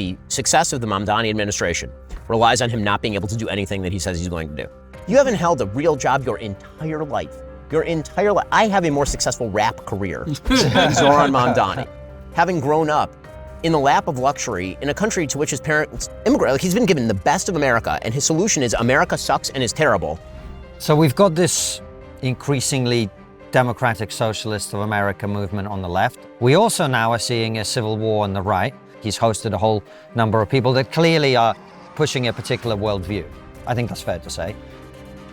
the success of the Mamdani administration relies on him not being able to do anything that he says he's going to do. You haven't held a real job your entire life. I have a more successful rap career than Zohran Mamdani. Having grown up in the lap of luxury in a country to which his parents immigrated, like he's been given the best of America, and his solution is America sucks and is terrible. So we've got this increasingly democratic socialist of America movement on the left. We also now are seeing a civil war on the right. He's hosted a whole number of people that clearly are pushing a particular worldview. I think that's fair to say.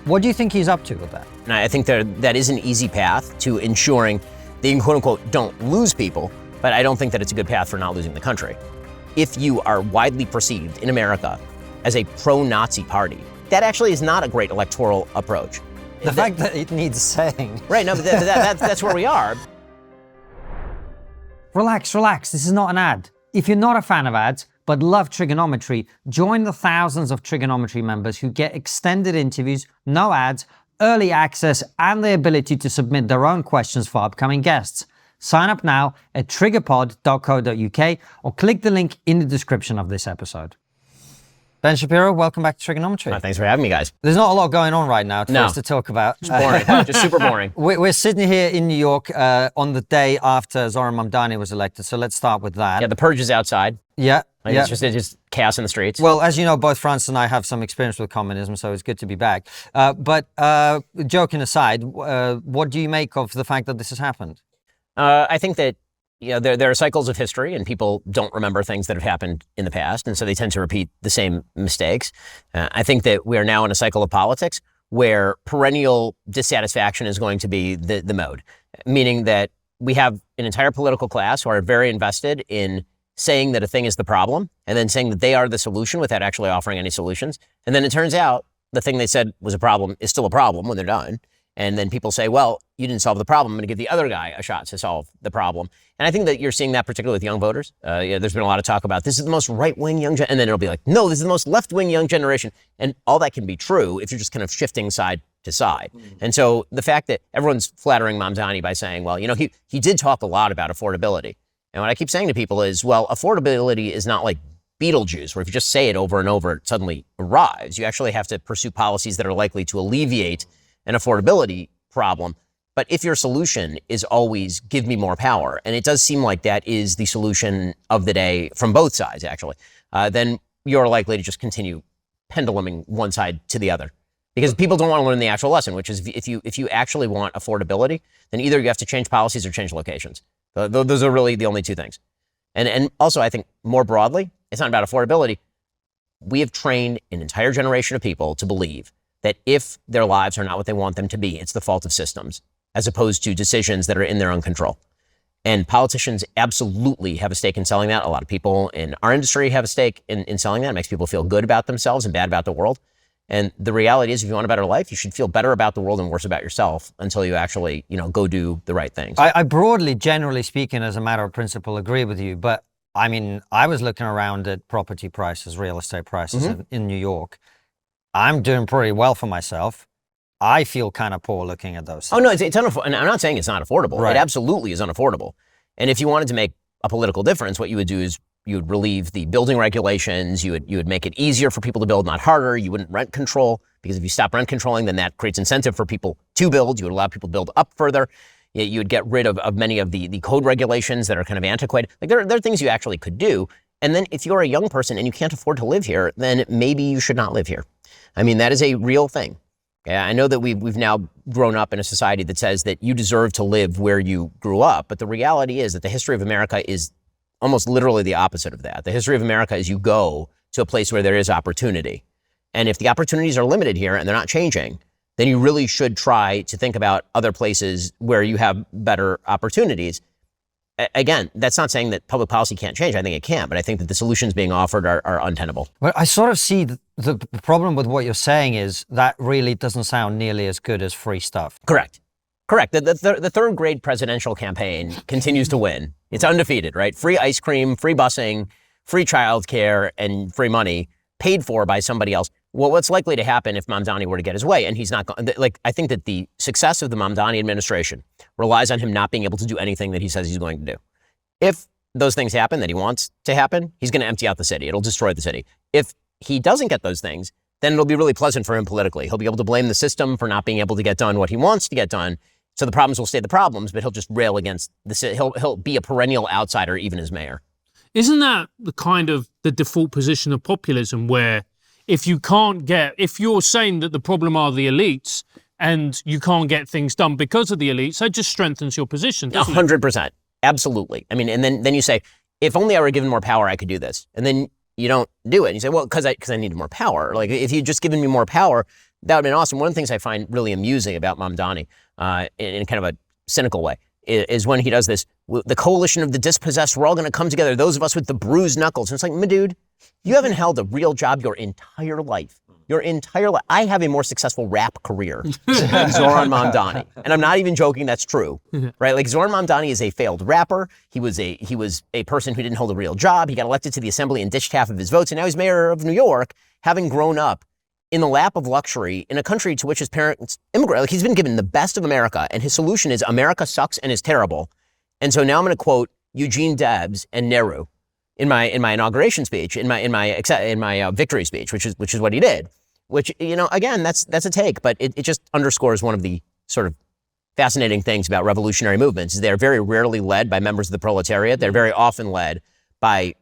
What do you think he's up to with that? And I think that is an easy path to ensuring that you, quote unquote, don't lose people, but I don't think that it's a good path for not losing the country. If you are widely perceived in America as a pro-Nazi party, that actually is not a great electoral approach. The fact that it needs saying. Right, no, but that's where we are. Relax. This is not an ad. If you're not a fan of ads, but love Triggernometry, join the thousands of Triggernometry members who get extended interviews, no ads, early access, and the ability to submit their own questions for upcoming guests. Sign up now at triggerpod.co.uk or click the link in the description of this episode. Ben Shapiro, welcome back to Triggernometry. Thanks for having me, guys. There's not a lot going on right now for us to talk about. It's boring, just super boring. We're sitting here in New York on the day after Zohran Mamdani was elected, so let's start with that. Yeah, the purge is outside. Yeah. It's just chaos in the streets. Well, as you know, both Francis and I have some experience with communism, so it's good to be back. But joking aside, what do you make of the fact that this has happened? I think that there are cycles of history, and people don't remember things that have happened in the past, and so they tend to repeat the same mistakes. I think that we are now in a cycle of politics where perennial dissatisfaction is going to be the mode, meaning that we have an entire political class who are very invested in saying that a thing is the problem, and then saying that they are the solution without actually offering any solutions. And then it turns out the thing they said was a problem is still a problem when they're done. And then people say, well, you didn't solve the problem. I'm going to give the other guy a shot to solve the problem. And I think that you're seeing that particularly with young voters. There's been a lot of talk about this is the most right-wing young and then it'll be like, no, this is the most left-wing young generation. And all that can be true if you're just kind of shifting side to side. And so the fact that everyone's flattering Mamdani by saying, well, he did talk a lot about affordability. And what I keep saying to people is, well, affordability is not like Beetlejuice, where if you just say it over and over, it suddenly arrives. You actually have to pursue policies that are likely to alleviate an affordability problem. But if your solution is always give me more power, and it does seem like that is the solution of the day from both sides, actually, then you're likely to just continue penduluming one side to the other. Because people don't want to learn the actual lesson, which is if you actually want affordability, then either you have to change policies or change locations. Those are really the only two things. And also, I think more broadly, it's not about affordability. We have trained an entire generation of people to believe that if their lives are not what they want them to be, it's the fault of systems, as opposed to decisions that are in their own control. And politicians absolutely have a stake in selling that. A lot of people in our industry have a stake in selling that. It makes people feel good about themselves and bad about the world. And the reality is, if you want a better life, you should feel better about the world and worse about yourself until you actually, go do the right things. I broadly, generally speaking, as a matter of principle, agree with you. But I mean, I was looking around at property prices, real estate prices in New York. I'm doing pretty well for myself. I feel kind of poor looking at those things. Oh, no, it's unaffordable. And I'm not saying it's not affordable. Right. It absolutely is unaffordable. And if you wanted to make a political difference, what you would do is you would relieve the building regulations. You would make it easier for people to build, not harder. You wouldn't rent control, because if you stop rent controlling, then that creates incentive for people to build. You would allow people to build up further. You would get rid of many of the code regulations that are kind of antiquated. Like there are things you actually could do. And then if you're a young person and you can't afford to live here, then maybe you should not live here. I mean, that is a real thing. Yeah, I know that we've now grown up in a society that says that you deserve to live where you grew up. But the reality is that the history of America is almost literally the opposite of that. The history of America is you go to a place where there is opportunity. And if the opportunities are limited here and they're not changing, then you really should try to think about other places where you have better opportunities. Again, that's not saying that public policy can't change. I think it can, but I think that the solutions being offered are untenable. Well, I sort of see the problem with what you're saying is that really doesn't sound nearly as good as free stuff. Correct. The third grade presidential campaign continues to win. It's undefeated, right? Free ice cream, free busing, free childcare, and free money paid for by somebody else. Well, what's likely to happen if Mamdani were to get his way? And he's not going, I think that the success of the Mamdani administration relies on him not being able to do anything that he says he's going to do. If those things happen that he wants to happen, he's going to empty out the city. It'll destroy the city. If he doesn't get those things, then it'll be really pleasant for him politically. He'll be able to blame the system for not being able to get done what he wants to get done. So the problems will stay the problems, but he'll just rail against the city. He'll be a perennial outsider, even as mayor. Isn't that the kind of the default position of populism, where if you're saying that the problem are the elites and you can't get things done because of the elites, that just strengthens your position, doesn't it? 100%. Absolutely. I mean, and then you say, if only I were given more power, I could do this. And then you don't do it. And you say, well, because I needed more power. Like, if you'd just given me more power, that would have been awesome. One of the things I find really amusing about Mamdani, in kind of a cynical way, is when he does this, the coalition of the dispossessed, we're all going to come together, those of us with the bruised knuckles. And it's like, my dude, you haven't held a real job your entire life. I have a more successful rap career than Zohran Mamdani. And I'm not even joking, that's true. Right? Like, Zohran Mamdani is a failed rapper. He was a person who didn't hold a real job. He got elected to the assembly and ditched half of his votes. And now he's mayor of New York, having grown up in the lap of luxury in a country to which his parents immigrated. Like, he's been given the best of America, and his solution is America sucks and is terrible. And so now I'm going to quote Eugene Debs and Nehru in my inauguration speech, in my victory speech, which is what he did. Which, again, that's a take, but it just underscores one of the sort of fascinating things about revolutionary movements is they're very rarely led by members of the proletariat. They're very often led by,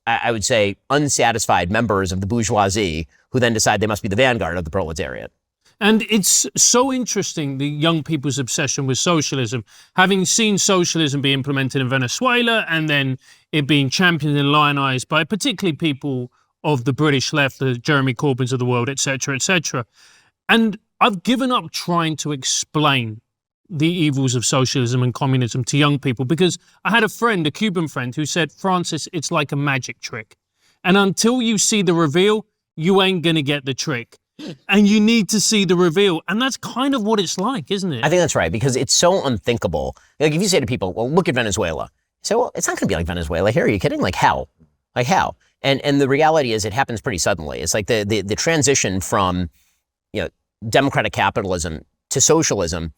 I would say, unsatisfied members of the bourgeoisie who then decide they must be the vanguard of the proletariat. And it's so interesting, the young people's obsession with socialism, having seen socialism be implemented in Venezuela and then it being championed and lionized by particularly people of the British left, the Jeremy Corbyns of the world, et cetera, et cetera. And I've given up trying to explain the evils of socialism and communism to young people because I had a Cuban friend, who said, Francis, it's like a magic trick. And until you see the reveal, you ain't going to get the trick. And you need to see the reveal. And that's kind of what it's like, isn't it? I think that's right, because it's so unthinkable. Like, if you say to people, well, look at Venezuela. You say, well, it's not going to be like Venezuela here. Are you kidding? Like, how? Like, how? And the reality is it happens pretty suddenly. It's like the transition from, democratic capitalism to socialism,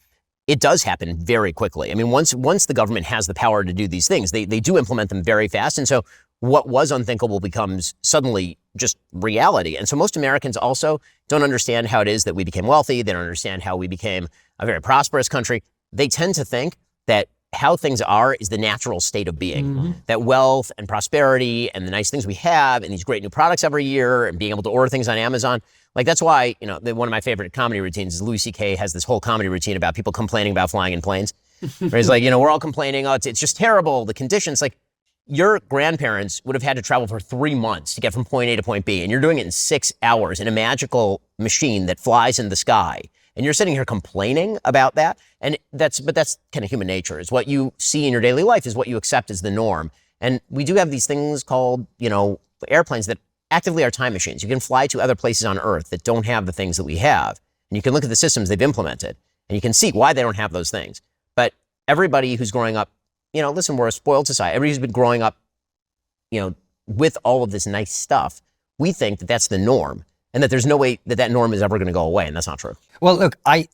it does happen very quickly. I mean, once the government has the power to do these things, they do implement them very fast. And so what was unthinkable becomes suddenly just reality. And so most Americans also don't understand how it is that we became wealthy. They don't understand how we became a very prosperous country. They tend to think that how things are is the natural state of being, that wealth and prosperity and the nice things we have and these great new products every year and being able to order things on Amazon. Like, that's why, one of my favorite comedy routines is Louis C.K. has this whole comedy routine about people complaining about flying in planes. Where he's like, we're all complaining, it's just terrible, the conditions. Like, your grandparents would have had to travel for 3 months to get from point A to point B, and you're doing it in 6 hours in a magical machine that flies in the sky. And you're sitting here complaining about that. And that's kind of human nature. Is what you see in your daily life is what you accept as the norm. And we do have these things called, airplanes that actively are time machines. You can fly to other places on Earth that don't have the things that we have. And you can look at the systems they've implemented and you can see why they don't have those things. But everybody who's growing up, listen, we're a spoiled society. Everybody who's been growing up, with all of this nice stuff, we think that that's the norm. And that there's no way that norm is ever going to go away, and that's not true. Well, look, I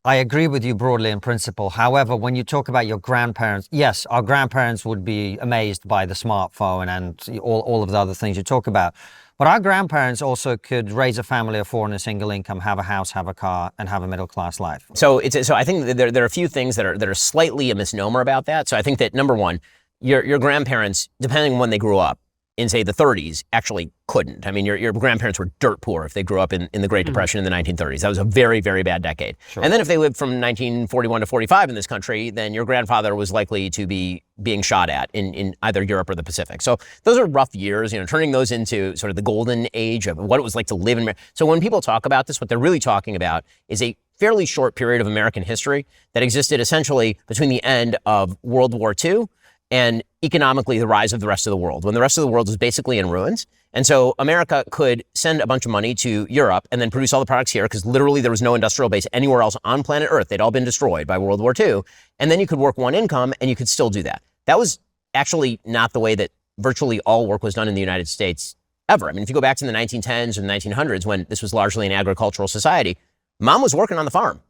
agree with you broadly in principle. However, when you talk about your grandparents, yes, our grandparents would be amazed by the smartphone and all of the other things you talk about. But our grandparents also could raise a family of 4 on a single income, have a house, have a car, and have a middle-class life. So I think that there are a few things that are slightly a misnomer about that. So I think that, number one, your grandparents, depending on when they grew up, in, say, the 30s, actually couldn't. I mean, your grandparents were dirt poor if they grew up in the Great Depression in the 1930s. That was a very, very bad decade. Sure. And then if they lived from 1941 to 45 in this country, then your grandfather was likely to be being shot at in either Europe or the Pacific. So those are rough years, turning those into sort of the golden age of what it was like to live in America. So when people talk about this, what they're really talking about is a fairly short period of American history that existed essentially between the end of World War II and economically the rise of the rest of the world, when the rest of the world was basically in ruins. And so America could send a bunch of money to Europe and then produce all the products here because literally there was no industrial base anywhere else on planet Earth. They'd all been destroyed by World War II. And then you could work one income and you could still do that. That was actually not the way that virtually all work was done in the United States ever. I mean, if you go back to the 1910s or the 1900s, when this was largely an agricultural society, mom was working on the farm,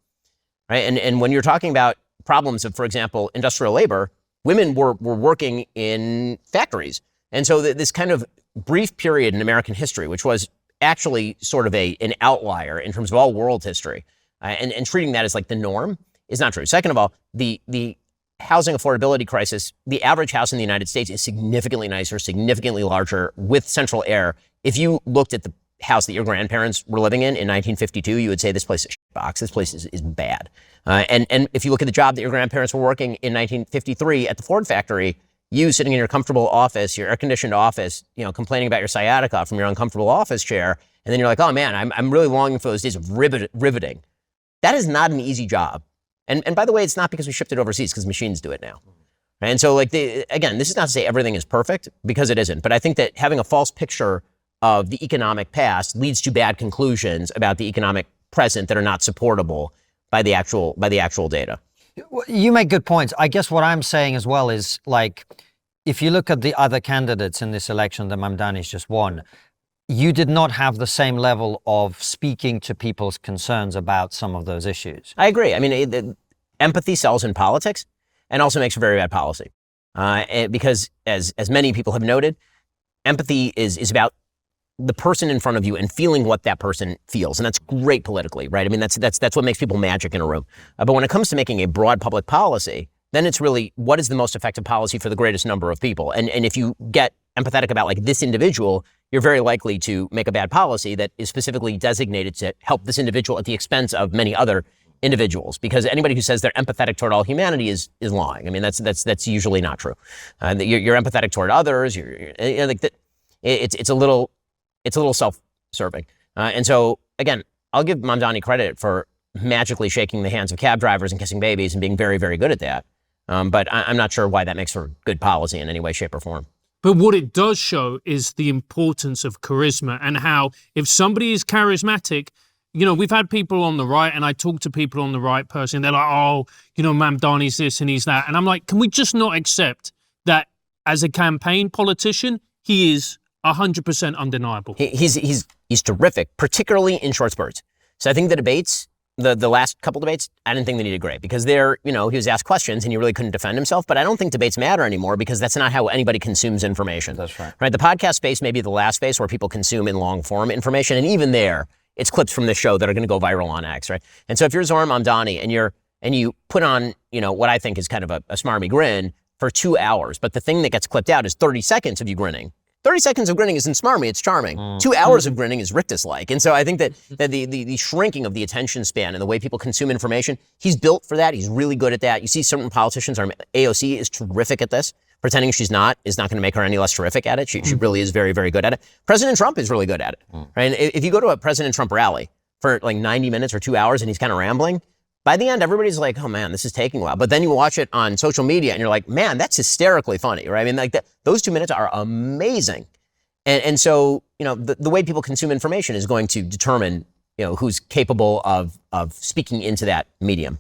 right? And when you're talking about problems of, for example, industrial labor, women were working in factories. And so this kind of brief period in American history, which was actually sort of an outlier in terms of all world history, and treating that as like the norm is not true. Second of all, the housing affordability crisis, the average house in the United States is significantly nicer, significantly larger, with central air. If you looked at the house that your grandparents were living in 1952, you would say this place is a box. This place is bad. And if you look at the job that your grandparents were working in 1953 at the Ford factory, you sitting in your comfortable office, your air-conditioned office, complaining about your sciatica from your uncomfortable office chair, and then you're like, oh man, I'm really longing for those days of riveting. That is not an easy job. And by the way, it's not because we shipped it overseas, because machines do it now. And so, again, this is not to say everything is perfect, because it isn't. But I think that having a false picture of the economic past leads to bad conclusions about the economic present that are not supportable by the actual data. You make good points. I guess what I'm saying as well is, if you look at the other candidates in this election that Mamdani's just won, you did not have the same level of speaking to people's concerns about some of those issues. I agree. I mean, empathy sells in politics and also makes for very bad policy. Because as many people have noted, empathy is about the person in front of you and feeling what that person feels. And that's great politically, right? I mean, that's what makes people magic in a room. But when it comes to making a broad public policy, then it's really what is the most effective policy for the greatest number of people. And if you get empathetic about this individual, you're very likely to make a bad policy that is specifically designated to help this individual at the expense of many other individuals. Because anybody who says they're empathetic toward all humanity is lying. I mean, that's usually not true. You're empathetic toward others. It's a little self-serving. And so again, I'll give Mamdani credit for magically shaking the hands of cab drivers and kissing babies and being very, very good at that. But I'm not sure why that makes for good policy in any way, shape, or form. But what it does show is the importance of charisma, and how if somebody is charismatic, we've had people on the right, and I talk to people on the right person, they're like, oh, Mamdani's this and he's that. And I'm like, can we just not accept that as a campaign politician, he is 100% undeniable? He's terrific, particularly in short spurts. So I think the debates, the last couple debates, I didn't think they needed great, because he was asked questions and he really couldn't defend himself. But I don't think debates matter anymore, because that's not how anybody consumes information. That's right. Right. The podcast space may be the last space where people consume in long form information. And even there, it's clips from this show that are going to go viral on X. Right. And so if you're Zohran Mamdani and you put on, what I think is kind of a smarmy grin for 2 hours, but the thing that gets clipped out is 30 seconds of you grinning. 30 seconds of grinning isn't smarmy, it's charming. 2 hours of grinning is rictus-like. And so I think that the shrinking of the attention span and the way people consume information, he's built for that. He's really good at that. You see certain politicians, AOC is terrific at this. Pretending she's not is not going to make her any less terrific at it. She really is very, very good at it. President Trump is really good at it. Right? And if you go to a President Trump rally for 90 minutes or 2 hours and he's kind of rambling, by the end, everybody's like, oh man, this is taking a while. But then you watch it on social media and you're like, man, that's hysterically funny, right? I mean, those 2 minutes are amazing. And so, the way people consume information is going to determine, who's capable of speaking into that medium.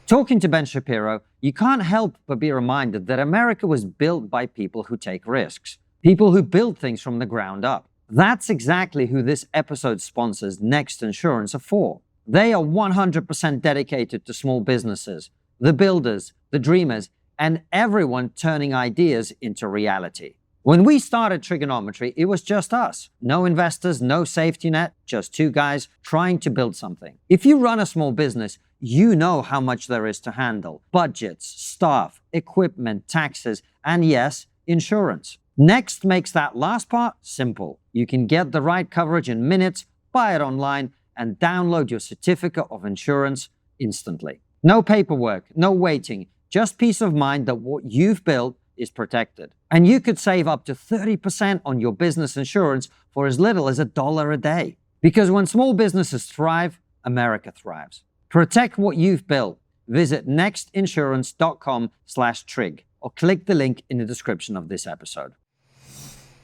Talking to Ben Shapiro, you can't help but be reminded that America was built by people who take risks, people who build things from the ground up. That's exactly who this episode's sponsors, Next Insurance, are for. They are 100% dedicated to small businesses, the builders, the dreamers, and everyone turning ideas into reality. When we started TRIGGERnometry, it was just us. No investors, no safety net, just two guys trying to build something. If you run a small business, you know how much there is to handle. Budgets, staff, equipment, taxes, and yes, insurance. Next makes that last part simple. You can get the right coverage in minutes, buy it online, and download your certificate of insurance instantly. No paperwork, no waiting, just peace of mind that what you've built is protected. And you could save up to 30% on your business insurance for as little as $1 a day. Because when small businesses thrive, America thrives. Protect what you've built. Visit nextinsurance.com/trig or click the link in the description of this episode.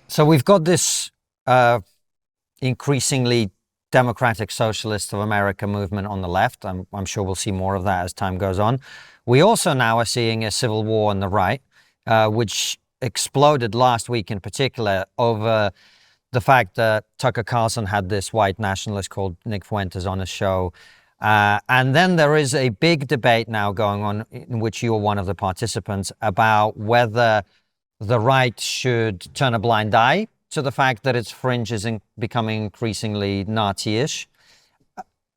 So we've got this increasingly democratic socialist of America movement on the left. I'm sure we'll see more of that as time goes on. We also now are seeing a civil war on the right, which exploded last week in particular over the fact that Tucker Carlson had this white nationalist called Nick Fuentes on his show, And then there is a big debate now going on, in which you're one of the participants, about whether the right should turn a blind eye to the fact that its fringe is becoming increasingly Nazi-ish,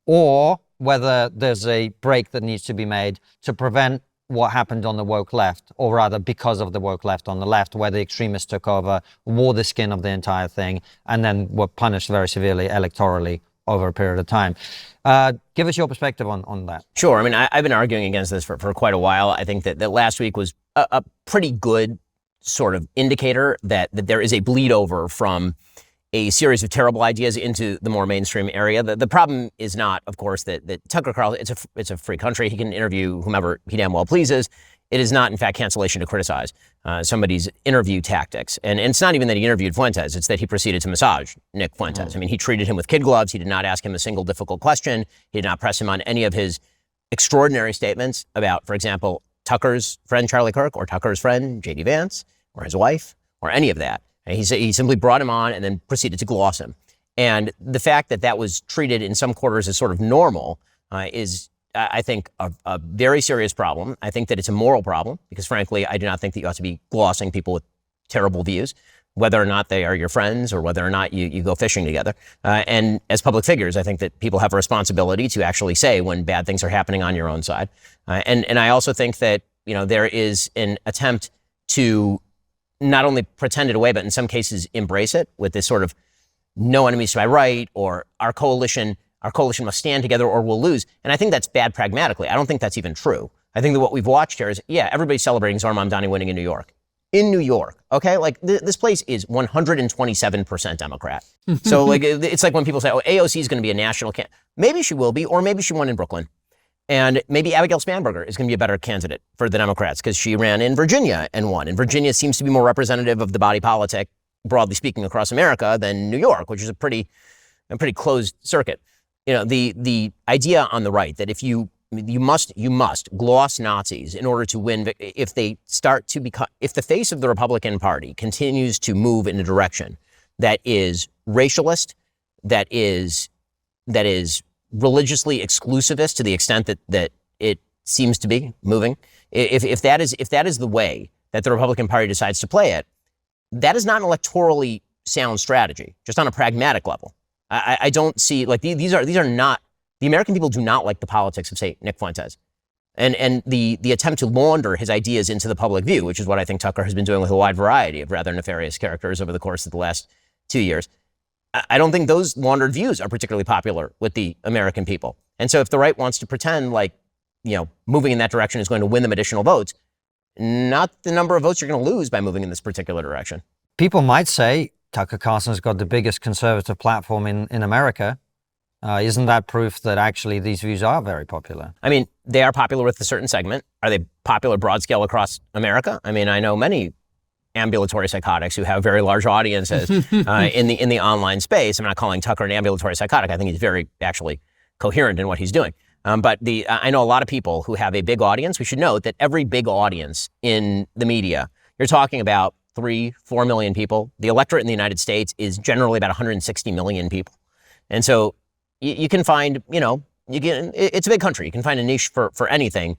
or whether there's a break that needs to be made to prevent what happened on the woke left, or rather because of the woke left on the left, where the extremists took over, wore the skin of the entire thing, and then were punished very severely electorally over a period of time. Give us your perspective on that. Sure. I mean, I've been arguing against this for quite a while. I think that last week was a pretty good sort of indicator that there is a bleed over from a series of terrible ideas into the more mainstream area. The problem is not, of course, that Tucker Carlson, it's a free country. He can interview whomever he damn well pleases. It is not, in fact, cancellation to criticize somebody's interview tactics. And it's not even that he interviewed Fuentes. It's that he proceeded to massage Nick Fuentes. I mean, he treated him with kid gloves. He did not ask him a single difficult question. He did not press him on any of his extraordinary statements about, for example, Tucker's friend Charlie Kirk, or Tucker's friend J.D. Vance, or his wife, or any of that. And he simply brought him on and then proceeded to gloss him. And the fact that was treated in some quarters as sort of normal is, I think, a very serious problem. I think that it's a moral problem because, frankly, I do not think that you ought to be glossing people with terrible views, whether or not they are your friends or whether or not you go fishing together. And as public figures, I think that people have a responsibility to actually say when bad things are happening on your own side. And I also think that, there is an attempt to not only pretend it away, but in some cases embrace it with this sort of no enemies to my right, or our coalition must stand together or we'll lose. And I think that's bad pragmatically. I don't think that's even true. I think that what we've watched here is, everybody's celebrating Zohran Mamdani winning in New York. In New York, okay? Like, this place is 127% Democrat. So, like, it's like when people say, AOC is going to be a national candidate. Maybe she will be, or maybe she won in Brooklyn. And maybe Abigail Spanberger is going to be a better candidate for the Democrats because she ran in Virginia and won. And Virginia seems to be more representative of the body politic, broadly speaking, across America than New York, which is a pretty closed circuit. The idea on the right that if you must gloss Nazis in order to win, if they start to become, if the face of the Republican Party continues to move in a direction that is racialist, that is religiously exclusivist to the extent that it seems to be moving, if that is the way that the Republican Party decides to play it, that is not an electorally sound strategy, just on a pragmatic level. I don't see, like, these are not, the American people do not like the politics of, say, Nick Fuentes. And the attempt to launder his ideas into the public view, which is what I think Tucker has been doing with a wide variety of rather nefarious characters over the course of the last 2 years. I don't think those laundered views are particularly popular with the American people. And so if the right wants to pretend like, moving in that direction is going to win them additional votes, not the number of votes you're going to lose by moving in this particular direction. People might say Tucker Carlson's got the biggest conservative platform in America. Isn't that proof that actually these views are very popular? I mean, they are popular with a certain segment. Are they popular broad scale across America? I mean, I know many ambulatory psychotics who have very large audiences in the online space. I'm not calling Tucker an ambulatory psychotic. I think he's very actually coherent in what he's doing. But I know a lot of people who have a big audience. We should note that every big audience in the media, you're talking about 3-4 million people. The electorate in the United States is generally about 160 million people. And so you can find, it's a big country. You can find a niche for anything.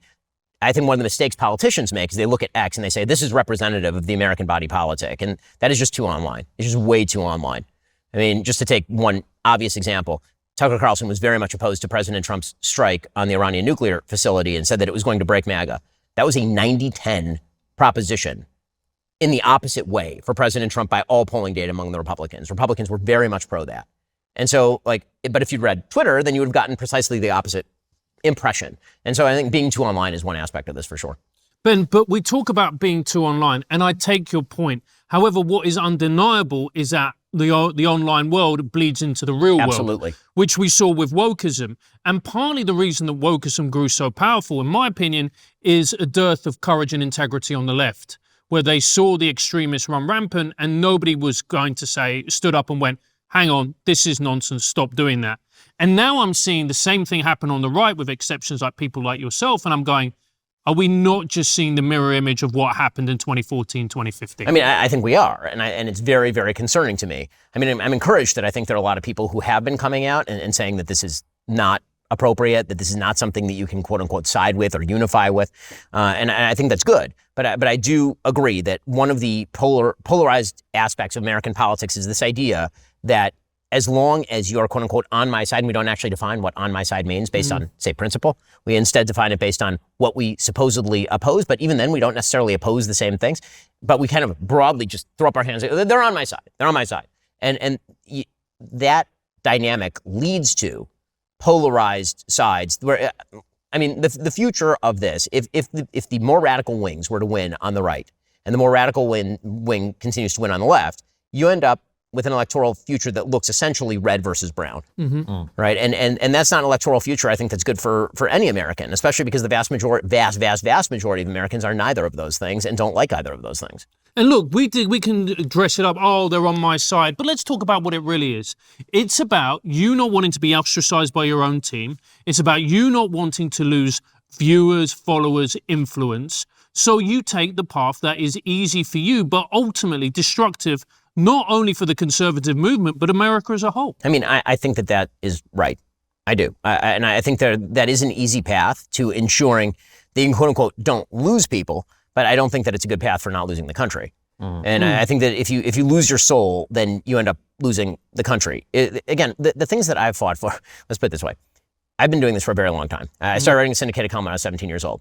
I think one of the mistakes politicians make is they look at X and they say, this is representative of the American body politic. And that is just too online. It's just way too online. I mean, just to take one obvious example, Tucker Carlson was very much opposed to President Trump's strike on the Iranian nuclear facility and said that it was going to break MAGA. That was a 90-10 proposition in the opposite way for President Trump by all polling data among the Republicans. Republicans were very much pro that. And so, but if you'd read Twitter, then you would have gotten precisely the opposite impression. And so I think being too online is one aspect of this for sure. Ben, but we talk about being too online, and I take your point. However, what is undeniable is that the online world bleeds into the real world. Absolutely. Which we saw with wokeism. And partly the reason that wokeism grew so powerful, in my opinion, is a dearth of courage and integrity on the left, where they saw the extremists run rampant and nobody was going to say, stood up and went, hang on, this is nonsense, stop doing that. And now I'm seeing the same thing happen on the right with exceptions like people like yourself. And I'm going, are we not just seeing the mirror image of what happened in 2014, 2015? I mean, I think we are. And it's very, very concerning to me. I mean, I'm encouraged that I think there are a lot of people who have been coming out and saying that this is not appropriate, that this is not something that you can quote unquote side with or unify with. And I think that's good. But I do agree that one of the polarized aspects of American politics is this idea that as long as you're quote unquote on my side, and we don't actually define what on my side means based on, say, principle. We instead define it based on what we supposedly oppose. But even then, we don't necessarily oppose the same things. But we kind of broadly just throw up our hands. They're on my side. They're on my side. And that dynamic leads to polarized sides where, I mean, the future of this, if the more radical wings were to win on the right and the more radical wing continues to win on the left, you end up with an electoral future that looks essentially red versus brown, right? And that's not an electoral future, I think, that's good for any American, especially because the vast majority of Americans are neither of those things and don't like either of those things. And look, we can dress it up, oh, they're on my side, but let's talk about what it really is. It's about you not wanting to be ostracized by your own team. It's about you not wanting to lose viewers, followers, influence. So you take the path that is easy for you, but ultimately destructive, not only for the conservative movement, but America as a whole. I mean, I think that is right. I do. And I think that is an easy path to ensuring that you, quote unquote, don't lose people. But I don't think that it's a good path for not losing the country. And I think that if you lose your soul, then you end up losing the country. Again, the things that I've fought for, let's put it this way. I've been doing this for a very long time. I started writing a syndicated column when I was 17 years old.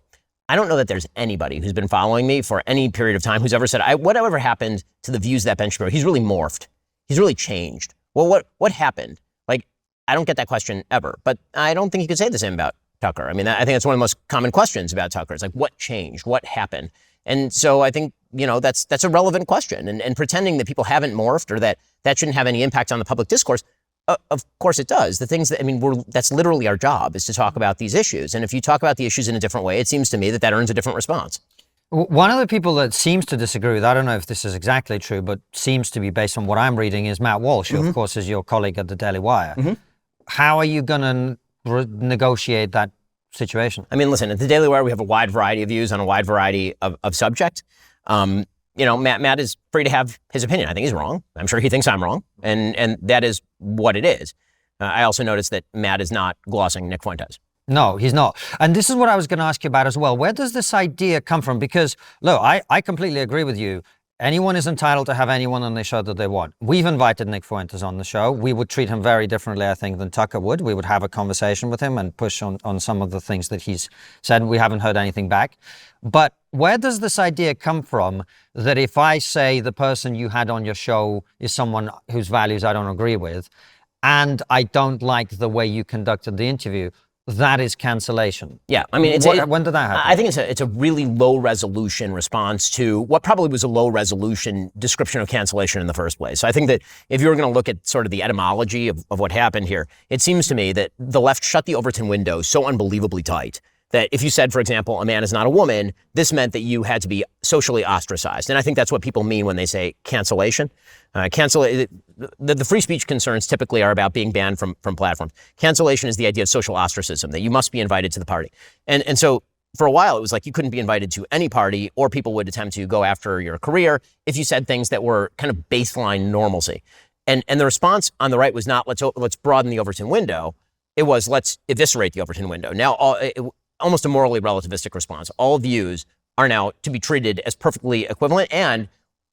I don't know that there's anybody who's been following me for any period of time who's ever said, whatever happened to the views of that Ben Shapiro? He's really morphed. He's really changed. Well, what happened? Like, I don't get that question ever. But I don't think you could say the same about Tucker. I mean, I think that's one of the most common questions about Tucker. It's like, what changed? What happened? And so I think, that's a relevant question. And pretending that people haven't morphed or that shouldn't have any impact on the public discourse, of course it does. The things that, that's literally our job, is to talk about these issues. And if you talk about the issues in a different way, it seems to me that earns a different response. One of the people that seems to disagree with, I don't know if this is exactly true, but seems to be based on what I'm reading, is Matt Walsh, who of course is your colleague at the Daily Wire. How are you going to negotiate that situation? I mean, listen, at the Daily Wire, we have a wide variety of views on a wide variety of subjects. Matt is free to have his opinion. I think he's wrong. I'm sure he thinks I'm wrong. And that is what it is. I also noticed that Matt is not glossing Nick Fuentes. No, he's not. And this is what I was going to ask you about as well. Where does this idea come from? Because, look, I completely agree with you. Anyone is entitled to have anyone on the show that they want. We've invited Nick Fuentes on the show. We would treat him very differently, I think, than Tucker would. We would have a conversation with him and push on some of the things that he's said. We haven't heard anything back. But where does this idea come from that if I say the person you had on your show is someone whose values I don't agree with, and I don't like the way you conducted the interview, that is cancellation? Yeah, I mean, when did that happen? I think it's a really low resolution response to what probably was a low resolution description of cancellation in the first place. So I think that if you were going to look at sort of the etymology of what happened here, it seems to me that the left shut the Overton window so unbelievably tight that if you said, for example, a man is not a woman, this meant that you had to be socially ostracized. And I think that's what people mean when they say cancellation. The free speech concerns typically are about being banned from platforms. Cancellation is the idea of social ostracism, that you must be invited to the party. And so for a while, it was like you couldn't be invited to any party, or people would attempt to go after your career if you said things that were kind of baseline normalcy. And the response on the right was not, let's broaden the Overton window. It was, let's eviscerate the Overton window. Now, almost a morally relativistic response. All views are now to be treated as perfectly equivalent. And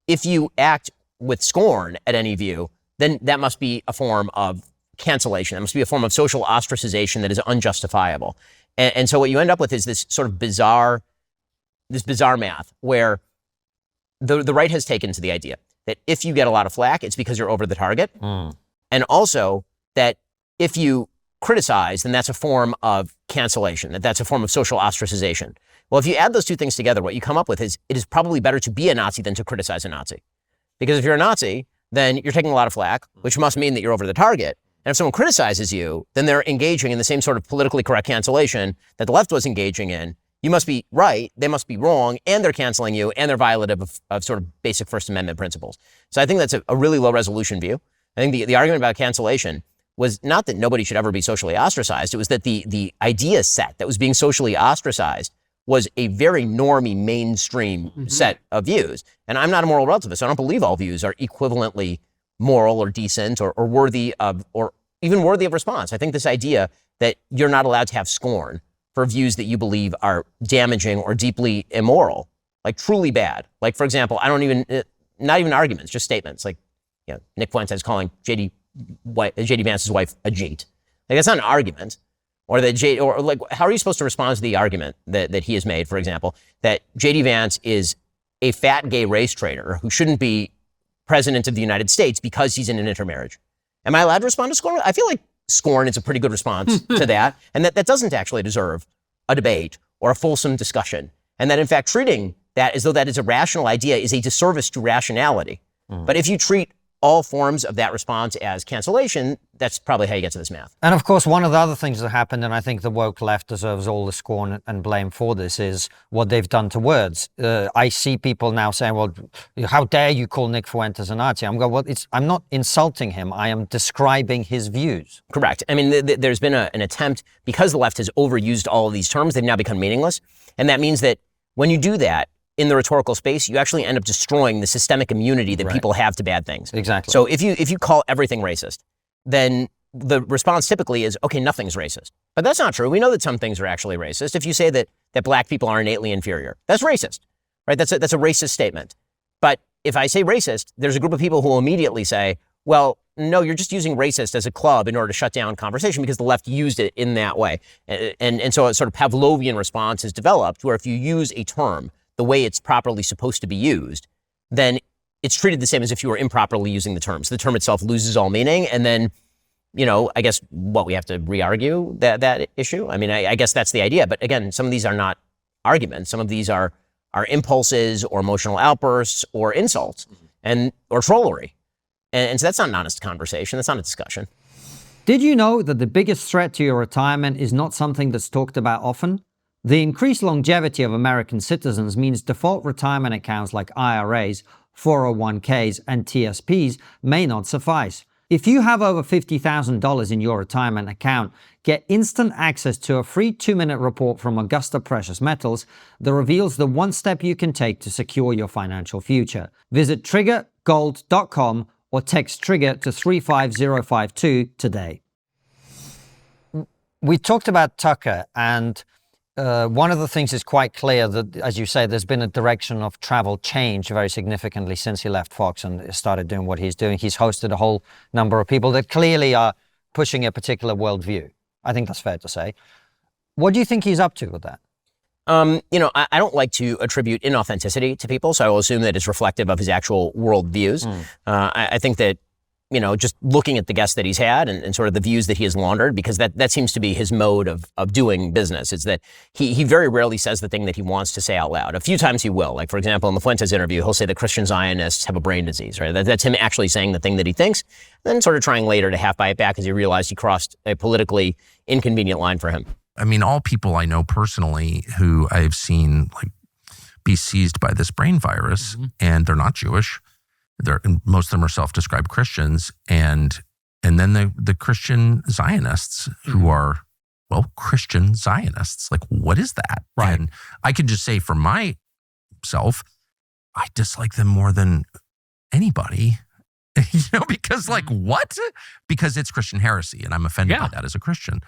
if you act with scorn at any view, then that must be a form of cancellation. That must be a form of social ostracization that is unjustifiable. And so what you end up with is this sort of bizarre math where the right has taken to the idea that if you get a lot of flack, it's because you're over the target. And also that if you criticize, then that's a form of cancellation, that's a form of social ostracization. Well, if you add those two things together, what you come up with is it is probably better to be a Nazi than to criticize a Nazi. Because if you're a Nazi, then you're taking a lot of flack, which must mean that you're over the target. And if someone criticizes you, then they're engaging in the same sort of politically correct cancellation that the left was engaging in. You must be right, they must be wrong, and they're canceling you, and they're violative of sort of basic First Amendment principles. So I think that's a really low resolution view. I think the argument about cancellation was not that nobody should ever be socially ostracized. It was that the idea set that was being socially ostracized was a very normie mainstream set of views. And I'm not a moral relativist. I don't believe all views are equivalently moral or decent or worthy of or even worthy of response. I think this idea that you're not allowed to have scorn for views that you believe are damaging or deeply immoral, like truly bad. Like, for example, not even arguments, just statements. Like, Nick Fuentes calling J.D. Vance's wife a jeet. Like, that's not an argument. Or how are you supposed to respond to the argument that he has made, for example, that J.D. Vance is a fat gay race traitor who shouldn't be president of the United States because he's in an intermarriage? Am I allowed to respond to scorn? I feel like scorn is a pretty good response to that, and that doesn't actually deserve a debate or a fulsome discussion, and that in fact treating that as though that is a rational idea is a disservice to rationality. But if you treat all forms of that response as cancellation, that's probably how you get to this math. And of course, one of the other things that happened, and I think the woke left deserves all the scorn and blame for this, is what they've done to words. I see people now saying, well, how dare you call Nick Fuentes a Nazi? I'm going, well, I'm not insulting him. I am describing his views. Correct. I mean, there's been an attempt, because the left has overused all of these terms, they've now become meaningless. And that means that when you do that, in the rhetorical space, you actually end up destroying the systemic immunity that people have to bad things. Exactly. So if you call everything racist, then the response typically is, okay, nothing's racist. But that's not true. We know that some things are actually racist. If you say that black people are innately inferior, that's racist, right? That's a racist statement. But if I say racist, there's a group of people who will immediately say, well, no, you're just using racist as a club in order to shut down conversation because the left used it in that way. And so a sort of Pavlovian response is developed where if you use a term the way it's properly supposed to be used, then it's treated the same as if you were improperly using the term. So the term itself loses all meaning. And then, I guess we have to re-argue that issue. I mean, I guess that's the idea. But again, some of these are not arguments. Some of these are impulses or emotional outbursts or insults or trollery. And so that's not an honest conversation. That's not a discussion. Did you know that the biggest threat to your retirement is not something that's talked about often? The increased longevity of American citizens means default retirement accounts like IRAs, 401ks, and TSPs may not suffice. If you have over $50,000 in your retirement account, get instant access to a free 2-minute report from Augusta Precious Metals that reveals the one step you can take to secure your financial future. Visit triggergold.com or text TRIGGER to 35052 today. We talked about Tucker, and one of the things is quite clear that, as you say, there's been a direction of travel change very significantly since he left Fox and started doing what he's doing. He's hosted a whole number of people that clearly are pushing a particular worldview. I think that's fair to say. What do you think he's up to with that? I don't like to attribute inauthenticity to people, so I will assume that it's reflective of his actual worldviews. I think that, just looking at the guests that he's had and sort of the views that he has laundered, because that seems to be his mode of doing business. It's that he very rarely says the thing that he wants to say out loud. A few times he will. Like, for example, in the Fuentes interview, he'll say that Christian Zionists have a brain disease, right? That's him actually saying the thing that he thinks, then sort of trying later to half buy it back as he realized he crossed a politically inconvenient line for him. I mean, all people I know personally who I've seen be seized by this brain virus, and they're not Jewish. Most of them are self-described Christians, and then the Christian Zionists who are, Christian Zionists. Like, what is that? Right. And I can just say for myself, I dislike them more than anybody, because what? Because it's Christian heresy, and I'm offended by that as a Christian.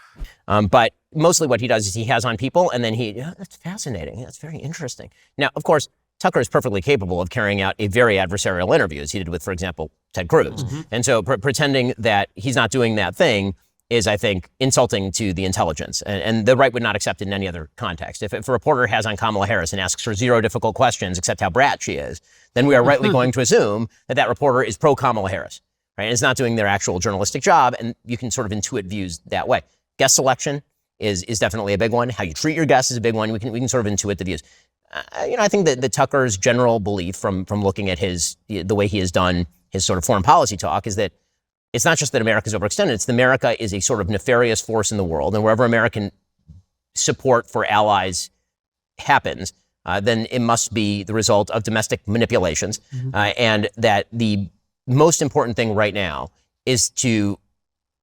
But mostly what he does is he has on people, and then that's fascinating. That's very interesting. Now, of course, Tucker is perfectly capable of carrying out a very adversarial interview, as he did with, for example, Ted Cruz. And so pretending that he's not doing that thing is, I think, insulting to the intelligence. And the right would not accept it in any other context. If a reporter has on Kamala Harris and asks her 0 difficult questions except how brat she is, then we are rightly going to assume that reporter is pro-Kamala Harris, right? And it's not doing their actual journalistic job, and you can sort of intuit views that way. Guest selection is definitely a big one. How you treat your guests is a big one. We can sort of intuit the views. I think that the Tucker's general belief from looking at the way he has done his sort of foreign policy talk is that it's not just that America's overextended, it's that America is a sort of nefarious force in the world, and wherever American support for allies happens, then it must be the result of domestic manipulations, and that the most important thing right now is to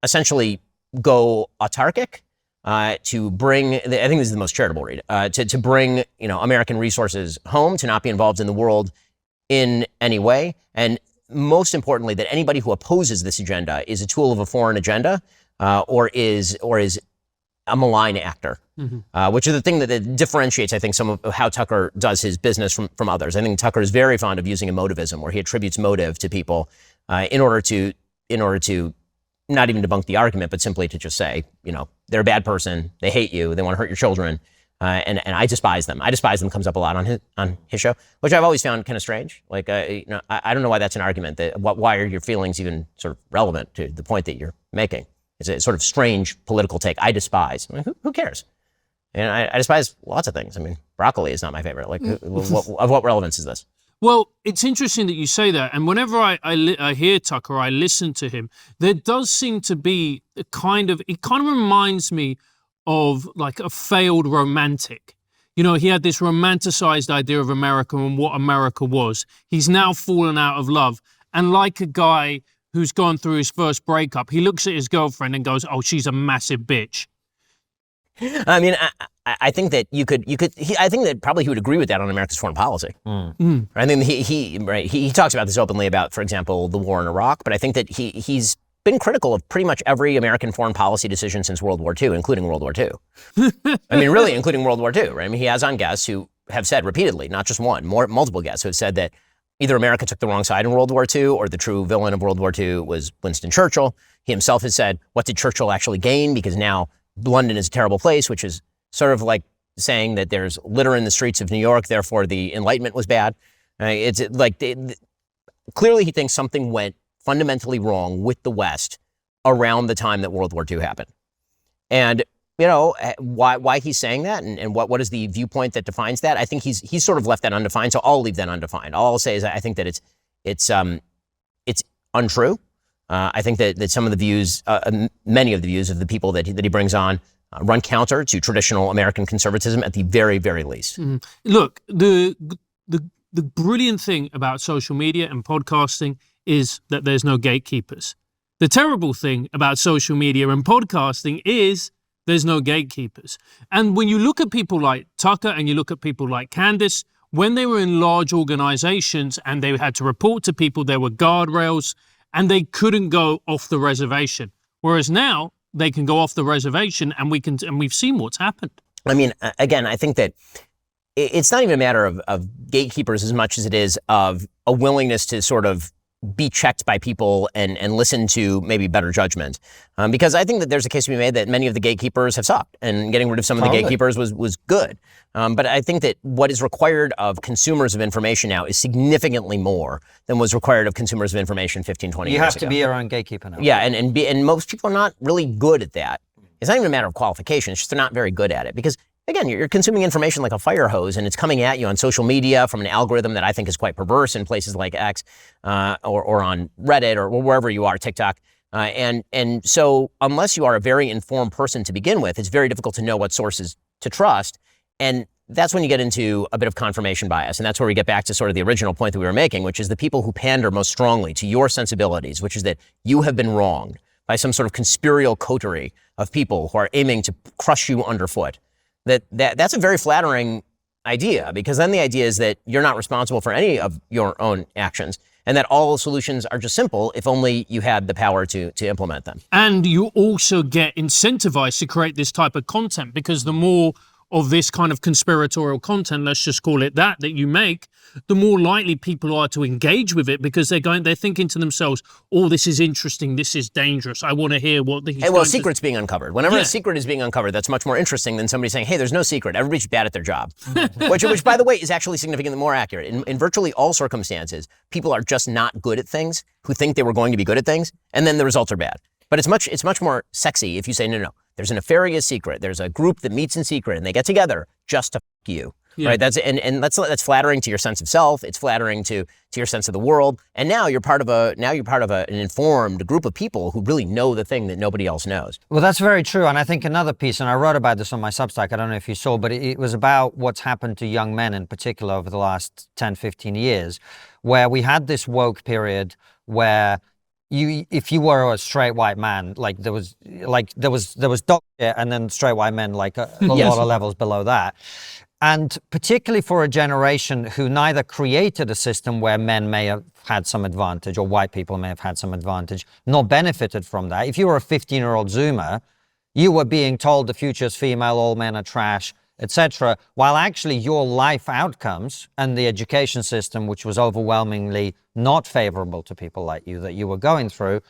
essentially go autarkic, to bring, I think this is the most charitable read, to bring, American resources home, to not be involved in the world in any way. And most importantly, that anybody who opposes this agenda is a tool of a foreign agenda, or is a malign actor, which is the thing that differentiates, I think, some of how Tucker does his business from others. I think Tucker is very fond of using emotivism, where he attributes motive to people in order to not even debunk the argument, but simply to just say, they're a bad person, they hate you, they want to hurt your children, and I despise them. I despise them comes up a lot on his show, which I've always found kind of strange. Like, I don't know why that's an argument. Why are your feelings even sort of relevant to the point that you're making? It's a sort of strange political take. I despise. I mean, who cares? And I despise lots of things. I mean, broccoli is not my favorite. Like, of what relevance is this? Well, it's interesting that you say that. And whenever I hear Tucker, I listen to him, there does seem to be it kind of reminds me of like a failed romantic. He had this romanticized idea of America and what America was. He's now fallen out of love. And like a guy who's gone through his first breakup, he looks at his girlfriend and goes, "Oh, she's a massive bitch." I mean, I think that I think that probably he would agree with that on America's foreign policy. I think he talks about this openly about, for example, the war in Iraq, but I think that he's been critical of pretty much every American foreign policy decision since World War II, including World War II. I mean, really, including World War II, right? I mean, he has on guests who have said repeatedly, not just one, multiple guests who have said that either America took the wrong side in World War II or the true villain of World War II was Winston Churchill. He himself has said, what did Churchill actually gain? Because now London is a terrible place, which is sort of like saying that there's litter in the streets of New York, therefore the Enlightenment was bad. It's like clearly he thinks something went fundamentally wrong with the West around the time that World War II happened. And why he's saying that and what is the viewpoint that defines that? I think he's sort of left that undefined, so I'll leave that undefined. All I'll say is I think that it's untrue. I think that some of the views, many of the views of the people that he brings on run counter to traditional American conservatism at the very, very least. Look, the brilliant thing about social media and podcasting is that there's no gatekeepers. The terrible thing about social media and podcasting is there's no gatekeepers. And when you look at people like Tucker and you look at people like Candace, when they were in large organizations and they had to report to people, there were guardrails and they couldn't go off the reservation. Whereas now they can go off the reservation and we've seen what's happened. I mean, again, I think that it's not even a matter of gatekeepers as much as it is of a willingness to sort of be checked by people and listen to maybe better judgment. Because I think that there's a case to be made that many of the gatekeepers have sucked and getting rid of some of the gatekeepers was good. But I think that what is required of consumers of information now is significantly more than was required of consumers of information 15, 20 years ago. You have to be your own gatekeeper now. Yeah, and most people are not really good at that. It's not even a matter of qualification, it's just they're not very good at it. Because again, you're consuming information like a fire hose, and it's coming at you on social media from an algorithm that I think is quite perverse in places like X or on Reddit or wherever you are, TikTok. And so unless you are a very informed person to begin with, it's very difficult to know what sources to trust. And that's when you get into a bit of confirmation bias. And that's where we get back to sort of the original point that we were making, which is the people who pander most strongly to your sensibilities, which is that you have been wronged by some sort of conspirial coterie of people who are aiming to crush you underfoot. That's a very flattering idea, because then the idea is that you're not responsible for any of your own actions and that all solutions are just simple if only you had the power to implement them. And you also get incentivized to create this type of content, because the more of this kind of conspiratorial content, let's just call it that you make, the more likely people are to engage with it, because they're thinking to themselves, oh, this is interesting, this is dangerous, I want to hear what he's Hey, well, secret's being uncovered. Whenever a secret is being uncovered, that's much more interesting than somebody saying, hey, there's no secret, everybody's bad at their job. which, by the way, is actually significantly more accurate. In virtually all circumstances, people are just not good at things who think they were going to be good at things, and then the results are bad. But it's much more sexy if you say, no, there's a nefarious secret. There's a group that meets in secret and they get together just to f you. Yeah. Right? That's flattering to your sense of self. It's flattering to your sense of the world. And now you're part of an informed group of people who really know the thing that nobody else knows. Well, that's very true. And I think another piece, and I wrote about this on my Substack, I don't know if you saw, but it was about what's happened to young men in particular over the last 10, 15 years, where we had this woke period where if you were a straight white man, there was dog shit, and then straight white men, a lot of levels below that. And particularly for a generation who neither created a system where men may have had some advantage or white people may have had some advantage, nor benefited from that. If you were a 15-year-old Zoomer, you were being told the future's female, all men are trash, etc., while actually your life outcomes and the education system, which was overwhelmingly not favorable to people like you that you were going through,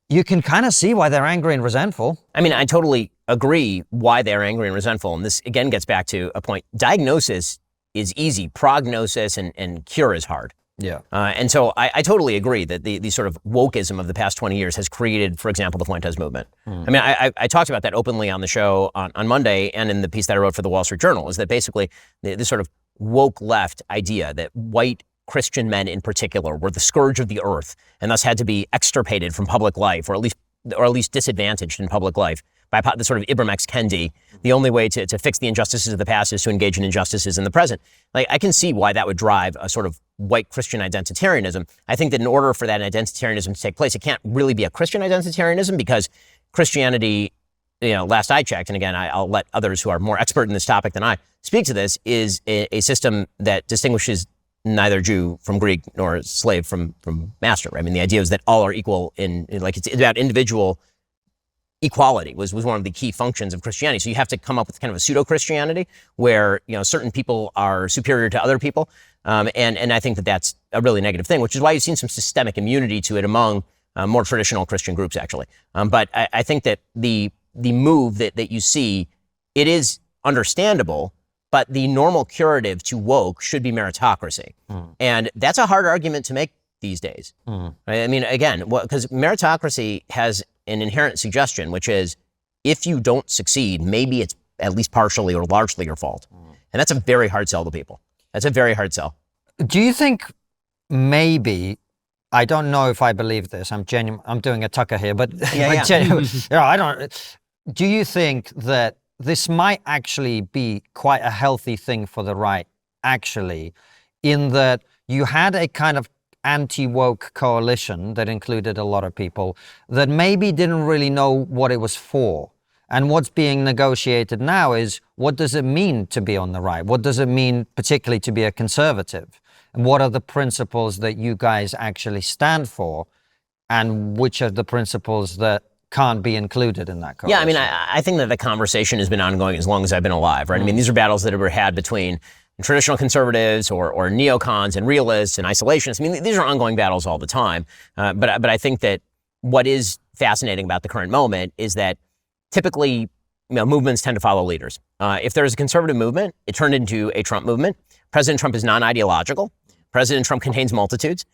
you can kind of see why they're angry and resentful. I mean, I totally agree why they're angry and resentful. And this, again, gets back to a point. Diagnosis is easy. Prognosis and cure is hard. Yeah. And so I totally agree that the sort of wokeism of the past 20 years has created, for example, the Fuentes movement. I mean, I talked about that openly on the show on Monday and in the piece that I wrote for the Wall Street Journal, is that basically this sort of woke left idea that white Christian men in particular were the scourge of the earth and thus had to be extirpated from public life, or at least disadvantaged in public life by the sort of Ibram X. Kendi. The only way to fix the injustices of the past is to engage in injustices in the present. Like, I can see why that would drive a sort of white Christian identitarianism. I think that in order for that identitarianism to take place, it can't really be a Christian identitarianism, because Christianity, last I checked, and again, I'll let others who are more expert in this topic than I speak to this, is a system that distinguishes neither Jew from Greek nor slave from master. Right? I mean, the idea is that all are equal it's about individual equality was one of the key functions of Christianity. So you have to come up with kind of a pseudo-Christianity where, certain people are superior to other people. And I think that that's a really negative thing, which is why you've seen some systemic immunity to it among more traditional Christian groups, actually. But I think that the move that you see, it is understandable, but the normal curative to woke should be meritocracy. And that's a hard argument to make these days. Right? I mean, again, because meritocracy has an inherent suggestion, which is if you don't succeed, maybe it's at least partially or largely your fault. And that's a very hard sell to people. That's a very hard sell. Do you think maybe, I don't know if I believe this, I'm doing a Tucker here, but Yeah. do you think that this might actually be quite a healthy thing for the right, actually, in that you had a kind of anti-woke coalition that included a lot of people that maybe didn't really know what it was for. And what's being negotiated now is, what does it mean to be on the right? What does it mean particularly to be a conservative? And what are the principles that you guys actually stand for? And which are the principles that can't be included in that coalition? Yeah, I mean, I think that the conversation has been ongoing as long as I've been alive, right? I mean, these are battles that were had between traditional conservatives or neocons and realists and isolationists. I mean, these are ongoing battles all the time. But I think that what is fascinating about the current moment is that typically, movements tend to follow leaders. If there's a conservative movement, it turned into a Trump movement. President Trump is non-ideological. President Trump contains multitudes.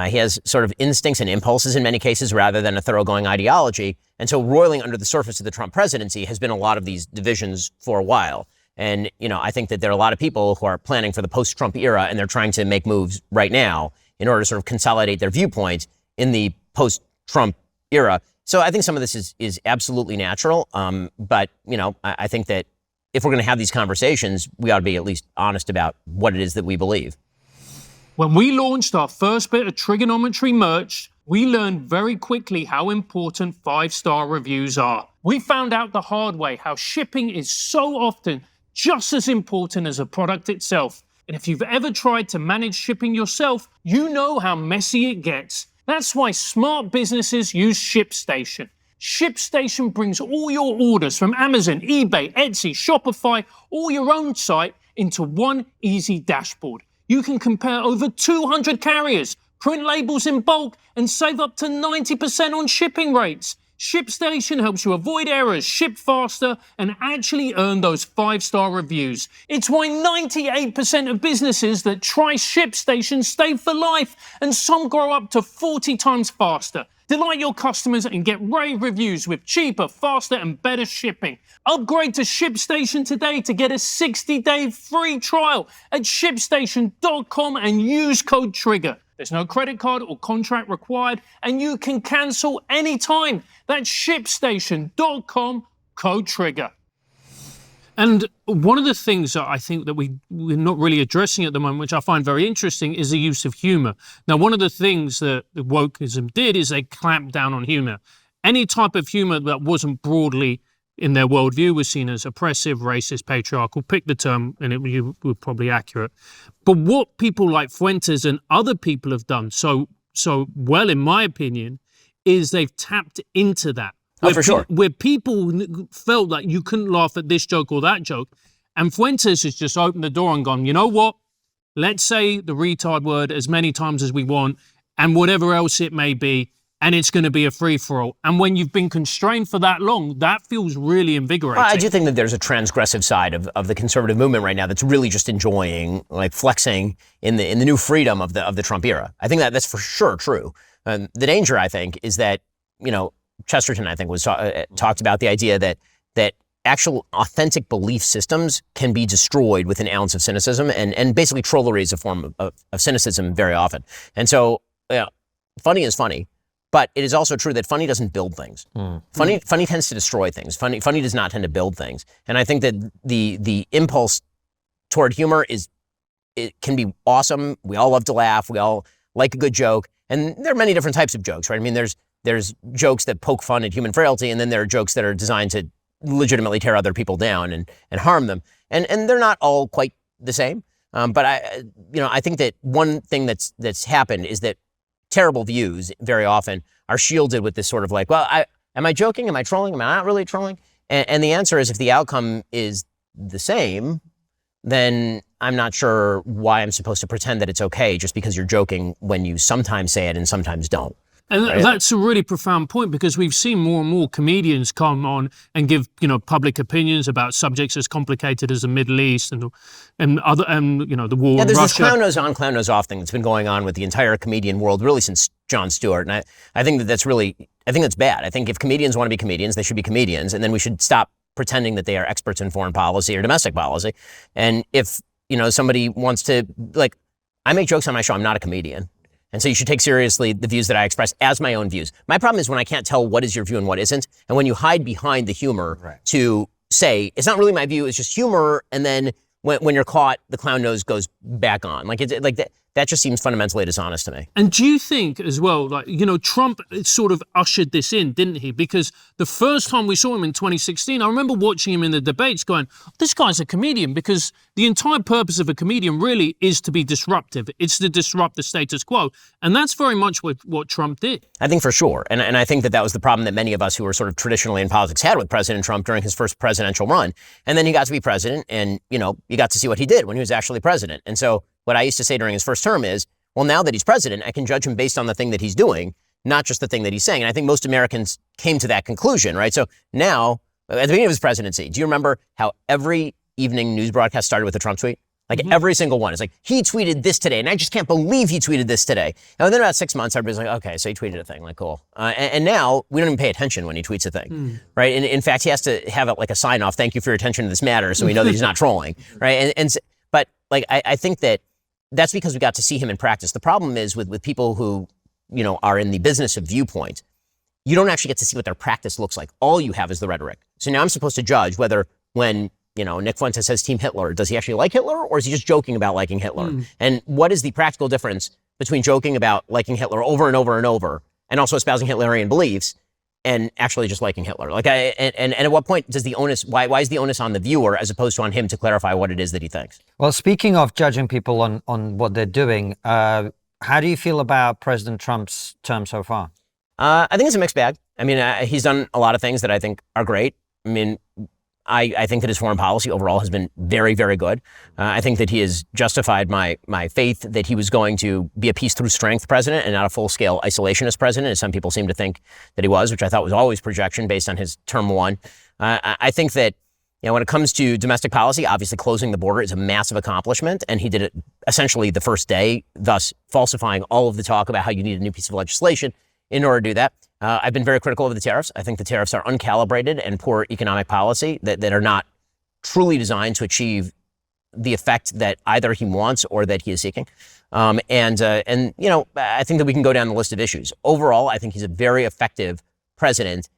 He has sort of instincts and impulses in many cases rather than a thoroughgoing ideology. And so roiling under the surface of the Trump presidency has been a lot of these divisions for a while. And, I think that there are a lot of people who are planning for the post-Trump era, and they're trying to make moves right now in order to sort of consolidate their viewpoints in the post-Trump era. So I think some of this is absolutely natural. But, I think that if we're going to have these conversations, we ought to be at least honest about what it is that we believe. When we launched our first bit of TRIGGERnometry merch, we learned very quickly how important 5-star reviews are. We found out the hard way how shipping is so often just as important as a product itself. And if you've ever tried to manage shipping yourself, you know how messy it gets. That's why smart businesses use ShipStation. ShipStation brings all your orders from Amazon, eBay, Etsy, Shopify, or your own site into one easy dashboard. You can compare over 200 carriers, print labels in bulk, and save up to 90% on shipping rates. ShipStation helps you avoid errors, ship faster, and actually earn those 5-star reviews. It's why 98% of businesses that try ShipStation stay for life, and some grow up to 40 times faster. Delight your customers and get rave reviews with cheaper, faster, and better shipping. Upgrade to ShipStation today to get a 60-day free trial at ShipStation.com and use code TRIGGER. There's no credit card or contract required, and you can cancel anytime. That's ShipStation.com, code TRIGGER. And one of the things that I think that we're not really addressing at the moment, which I find very interesting, is the use of humor. Now, one of the things that the wokeism did is they clamped down on humor. Any type of humor that wasn't broadly in their worldview was seen as oppressive, racist, patriarchal. Pick the term, and you were probably accurate. But what people like Fuentes and other people have done so well, in my opinion, is they've tapped into that. For sure. Where people felt like you couldn't laugh at this joke or that joke. And Fuentes has just opened the door and gone, you know what? Let's say the retard word as many times as we want and whatever else it may be, and it's going to be a free-for-all. And when you've been constrained for that long, that feels really invigorating. Well, I do think that there's a transgressive side of the conservative movement right now that's really just enjoying, like flexing in the new freedom of the Trump era. I think that's for sure true. The danger, I think, is that, Chesterton, I think, was talked about the idea that actual authentic belief systems can be destroyed with an ounce of cynicism, and basically trollery is a form of cynicism very often. And so, funny is funny, but it is also true that funny doesn't build things. Funny tends to destroy things. Funny does not tend to build things. And I think that the impulse toward humor it can be awesome. We all love to laugh. We all like a good joke. And there are many different types of jokes, right? I mean, there's jokes that poke fun at human frailty, and then there are jokes that are designed to legitimately tear other people down and harm them. And they're not all quite the same. But I think that one thing that's happened is that terrible views very often are shielded with this sort of like, well, am I joking? Am I trolling? Am I not really trolling? And the answer is, if the outcome is the same, then I'm not sure why I'm supposed to pretend that it's okay just because you're joking when you sometimes say it and sometimes don't. And that's a really profound point, because we've seen more and more comedians come on and give, public opinions about subjects as complicated as the Middle East and the war in Russia. Yeah, there's this clown nose on, clown nose off thing that's been going on with the entire comedian world really since Jon Stewart. And I think that's bad. I think if comedians want to be comedians, they should be comedians, and then we should stop pretending that they are experts in foreign policy or domestic policy. And if, somebody wants to, like, I make jokes on my show, I'm not a comedian. And so you should take seriously the views that I express as my own views. My problem is when I can't tell what is your view and what isn't, and when you hide behind the humor to say, it's not really my view, it's just humor, and then when you're caught, the clown nose goes back on. That just seems fundamentally dishonest to me. And do you think as well, Trump sort of ushered this in, didn't he? Because the first time we saw him in 2016, I remember watching him in the debates going, this guy's a comedian, because the entire purpose of a comedian really is to be disruptive. It's to disrupt the status quo. And that's very much what Trump did. I think for sure. And I think that was the problem that many of us who were sort of traditionally in politics had with President Trump during his first presidential run. And then he got to be president, and, you got to see what he did when he was actually president. And so what I used to say during his first term is, well, now that he's president, I can judge him based on the thing that he's doing, not just the thing that he's saying. And I think most Americans came to that conclusion, right? So now, at the beginning of his presidency, do you remember how every evening news broadcast started with a Trump tweet? Every single one. It's like, he tweeted this today, and I just can't believe he tweeted this today. And within about 6 months, everybody's like, okay, so he tweeted a thing, like, cool. And now we don't even pay attention when he tweets a thing, right? And in fact, he has to have a sign off, thank you for your attention to this matter, so we know that he's not trolling, right? But I think that's because we got to see him in practice. The problem is with people who, are in the business of viewpoint, you don't actually get to see what their practice looks like. All you have is the rhetoric. So now I'm supposed to judge whether when, Nick Fuentes says Team Hitler, does he actually like Hitler, or is he just joking about liking Hitler? And what is the practical difference between joking about liking Hitler over and over and over, and also espousing Hitlerian beliefs, and actually just liking Hitler? And at what point does the onus, why is the onus on the viewer as opposed to on him to clarify what it is that he thinks? Well, speaking of judging people on what they're doing, how do you feel about President Trump's term so far? I think it's a mixed bag. I mean, he's done a lot of things that I think are great. I mean, I think that his foreign policy overall has been very, very good. I think that he has justified my faith that he was going to be a peace through strength president and not a full-scale isolationist president, as some people seem to think that he was, which I thought was always projection based on his term one. I think that, when it comes to domestic policy, obviously closing the border is a massive accomplishment, and he did it essentially the first day, thus falsifying all of the talk about how you need a new piece of legislation in order to do that. I've been very critical of the tariffs. I think the tariffs are uncalibrated and poor economic policy that are not truly designed to achieve the effect that either he wants or that he is seeking. I think that we can go down the list of issues. Overall, I think he's a very effective president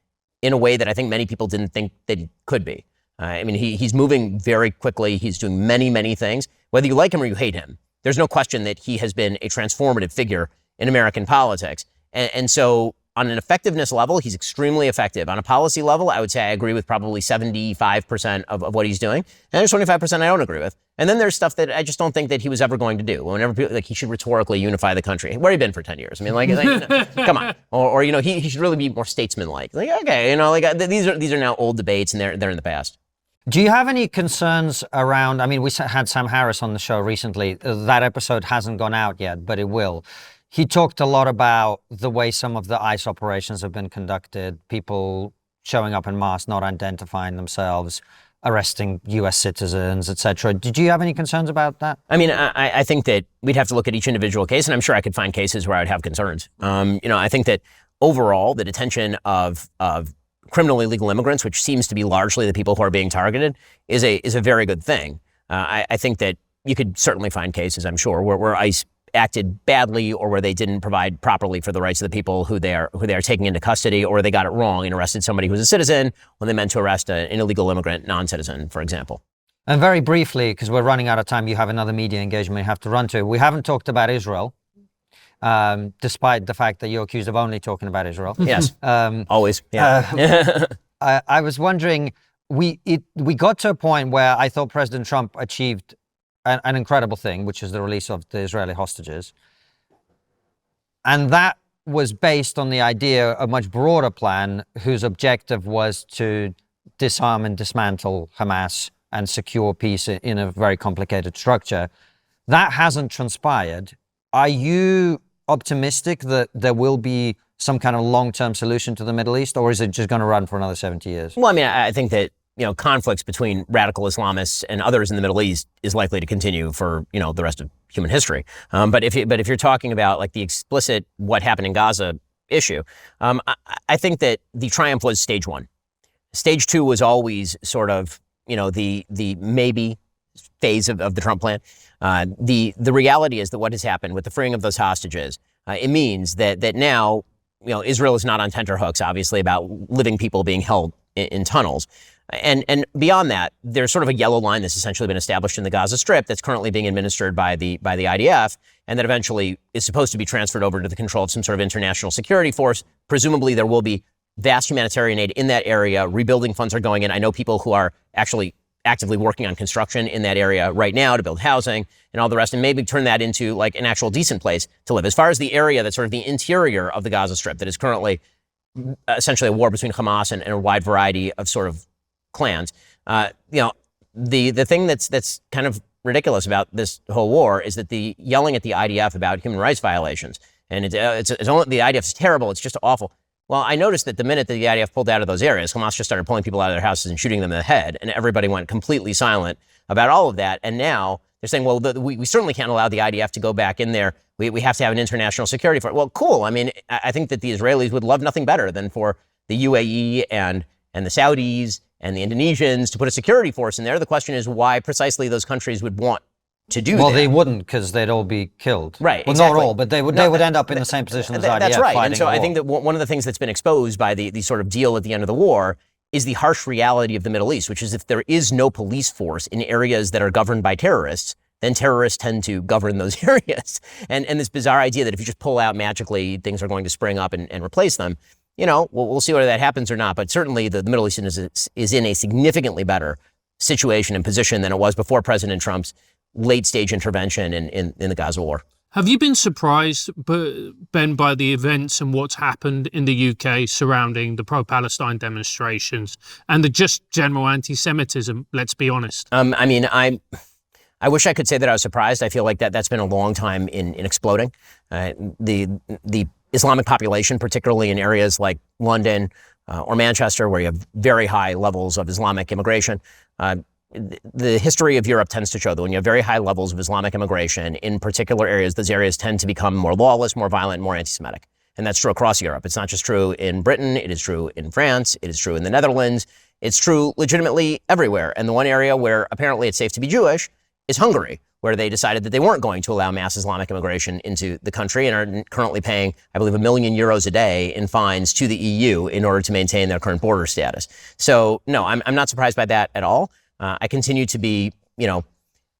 in a way that I think many people didn't think that he could be. He's moving very quickly. He's doing many, many things. Whether you like him or you hate him, there's no question that he has been a transformative figure in American politics. And so on an effectiveness level, he's extremely effective. On a policy level, I would say I agree with probably 75% of what he's doing. And there's 25% I don't agree with. And then there's stuff that I just don't think that he was ever going to do. Whenever people, like, he should rhetorically unify the country. Where have you been for 10 years? I mean, come on. Or he should really be more statesman-like. Like, okay, these are now old debates, and they're in the past. Do you have any concerns around, I mean, we had Sam Harris on the show recently. That episode hasn't gone out yet, but it will. He talked a lot about the way some of the ICE operations have been conducted, people showing up in mass, not identifying themselves, arresting U.S. citizens, etc. Did you have any concerns about that? I mean, I think that we'd have to look at each individual case, and I'm sure I could find cases where I would have concerns. I think that overall, the detention of criminally illegal immigrants, which seems to be largely the people who are being targeted, is a very good thing. I think that you could certainly find cases, I'm sure, where ICE acted badly or where they didn't provide properly for the rights of the people who they are taking into custody, or they got it wrong and arrested somebody who's a citizen when they meant to arrest an illegal immigrant non-citizen, for example. And very briefly, because we're running out of time, you have another media engagement you have to run to. We haven't talked about Israel, despite the fact that you're accused of only talking about Israel. Yes, always. Yeah. I was wondering, we got to a point where I thought President Trump achieved an incredible thing, which is the release of the Israeli hostages. And that was based on the idea of a much broader plan whose objective was to disarm and dismantle Hamas and secure peace in a very complicated structure. That hasn't transpired. Are you optimistic that there will be some kind of long-term solution to the Middle East, or is it just going to run for another 70 years? Well, I mean, I think that conflicts between radical Islamists and others in the Middle East is likely to continue for, the rest of human history. But if you're talking about like the explicit what happened in Gaza issue, I think that the triumph was stage one. Stage two was always sort of, the maybe phase of the Trump plan. The reality is that what has happened with the freeing of those hostages, it means that now, Israel is not on tenterhooks, obviously, about living people being held in tunnels. And beyond that, there's sort of a yellow line that's essentially been established in the Gaza Strip that's currently being administered by the IDF, and that eventually is supposed to be transferred over to the control of some sort of international security force. Presumably, there will be vast humanitarian aid in that area. Rebuilding funds are going in. I know people who are actually actively working on construction in that area right now to build housing and all the rest, and maybe turn that into like an actual decent place to live. As far as the area that's sort of the interior of the Gaza Strip that is currently essentially a war between Hamas and a wide variety of sort of clans. The thing that's kind of ridiculous about this whole war is that the yelling at the IDF about human rights violations, and it's only the IDF is terrible. It's just awful. Well, I noticed that the minute that the IDF pulled out of those areas, Hamas just started pulling people out of their houses and shooting them in the head, and everybody went completely silent about all of that. And now they're saying, well, we certainly can't allow the IDF to go back in there. We have to have an international security force. Well, cool. I mean, I think that the Israelis would love nothing better than for the UAE and the Saudis and the Indonesians to put a security force in there. The question is why precisely those countries would want to do that. Well, they wouldn't, because they'd all be killed. Right. Well, exactly. Not all, but they would end up in the same position as IDF. That's right. Fighting And so a war. I think that one of the things that's been exposed by the sort of deal at the end of the war is the harsh reality of the Middle East, which is if there is no police force in areas that are governed by terrorists, then terrorists tend to govern those areas. And this bizarre idea that if you just pull out magically, things are going to spring up and replace them. We'll see whether that happens or not. But certainly the Middle East is in a significantly better situation and position than it was before President Trump's late stage intervention in the Gaza war. Have you been surprised, Ben, by the events and what's happened in the UK surrounding the pro-Palestine demonstrations and the just general anti-Semitism, let's be honest? I wish I could say that I was surprised. I feel like that's been a long time in exploding. The Islamic population, particularly in areas like London or Manchester, where you have very high levels of Islamic immigration, the history of Europe tends to show that when you have very high levels of Islamic immigration in particular areas, those areas tend to become more lawless, more violent, more anti-Semitic. And that's true across Europe. It's not just true in Britain. It is true in France. It is true in the Netherlands. It's true legitimately everywhere. And the one area where apparently it's safe to be Jewish is Hungary, where they decided that they weren't going to allow mass Islamic immigration into the country and are currently paying, I believe, €1 million a day in fines to the EU in order to maintain their current border status. So, no, I'm not surprised by that at all. I continue to be,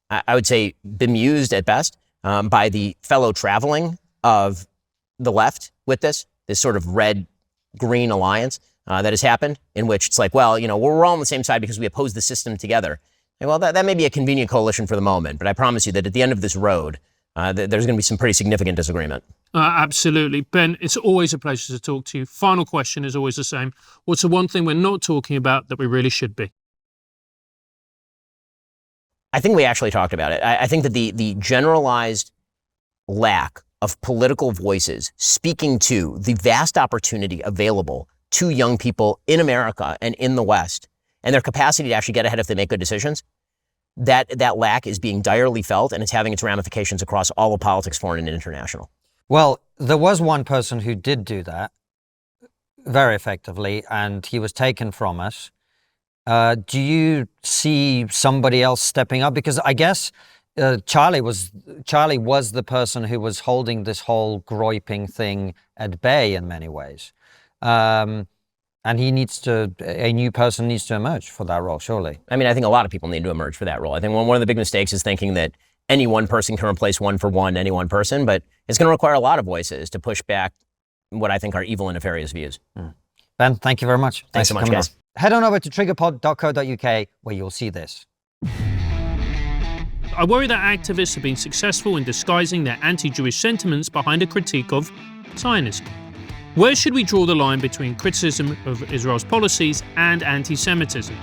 I would say bemused at best by the fellow traveling of the left with this. this sort of red-green alliance that has happened, in which it's like, well, we're all on the same side because we oppose the system together. And well, that may be a convenient coalition for the moment, but I promise you that at the end of this road, there's going to be some pretty significant disagreement. Absolutely. Ben, it's always a pleasure to talk to you. Final question is always the same. What's the one thing we're not talking about that we really should be? I think we actually talked about it. I think that the generalized lack of political voices speaking to the vast opportunity available to young people in America and in the West, and their capacity to actually get ahead if they make good decisions, that lack is being direly felt, and it's having its ramifications across all of politics, foreign and international. Well, there was one person who did do that very effectively, and he was taken from us. Do you see somebody else stepping up? Because I guess Charlie was the person who was holding this whole groyping thing at bay in many ways. And a new person needs to emerge for that role, surely. I mean, I think a lot of people need to emerge for that role. I think one of the big mistakes is thinking that any one person can replace any one person, but it's going to require a lot of voices to push back what I think are evil and nefarious views. Ben, thank you very much. Thanks so much, guys. Head on over to triggerpod.co.uk where you'll see this. I worry that activists have been successful in disguising their anti-Jewish sentiments behind a critique of Zionism. Where should we draw the line between criticism of Israel's policies and anti-Semitism?